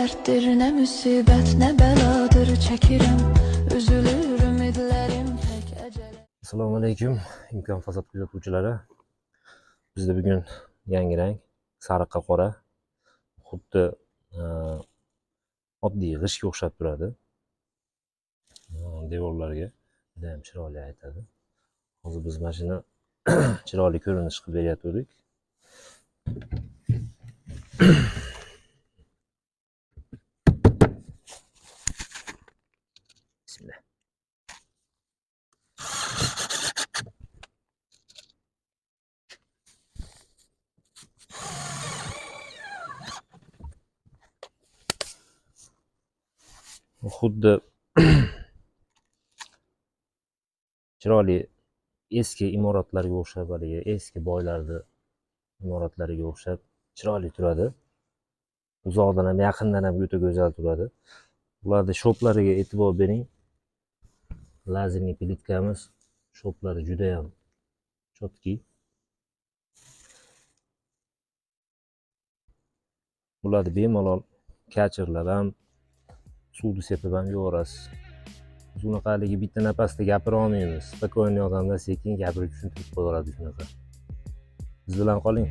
dertdir, ne musibet ne beladır. Çekirim, üzülür ümidlerim pek ecele. Assalomu alaykum, imkon fasod kuzatuvchilari. Bizda bugun yangi rang, sariqqa qora. Xuddi oddiy g'ishtga o'xshab turadi. Devorlarga juda ham chiroyli aytadi. Hozir biz mana shuni chiroyli ko'rinish qilib beryaptik. Bismillah. Xuddi chiroyli eski imoratlarga o'xshab, haligi eski boylarni imoratlariga o'xshab chiroyli turadi. Uzoqdan ham yaqindan ham o'ta go'zal turadi. Ularning shoplariga e'tibor bering. Lazerli plitkamiz shoplari juda ham chotki. Ularni bemalol kachirlab ham suvni sepib ham yuborasiz. Biz unaqaligi bitta napasda gapira olmaymiz. Spokойный odamlar sekin gapirib tushuntirib qo'yadi shunaqa. Biz bilan qoling.